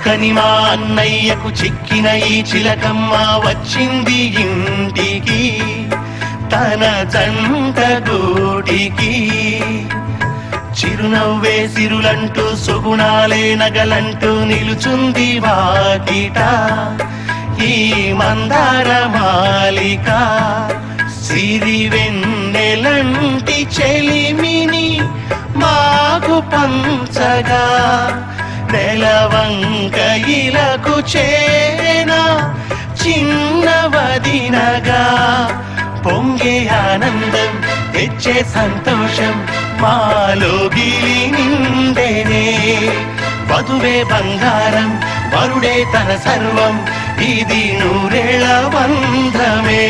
చక్కని మా అన్నయ్యకు చిక్కిన ఈ చిలకమ్మ వచ్చింది ఇంటికి తన జంట గూటికి. చిరునవ్వే సిరులంటూ సుగుణాలే నగలంటూ నిలుచుంది వాకిట ఈ మందార మాలిక. సిరి వెన్నెలంటి చెలిమిని మాకు పంచగా నెలవంక ఇలకు చేనా చిన్నవదినగా. పొంగే ఆనందం తెచ్చే సంతోషం మాలోగిలి నిండేనే. వధువే బంగారం వరుడే తన సర్వం ఇది నూరేళ్ల బంధమే.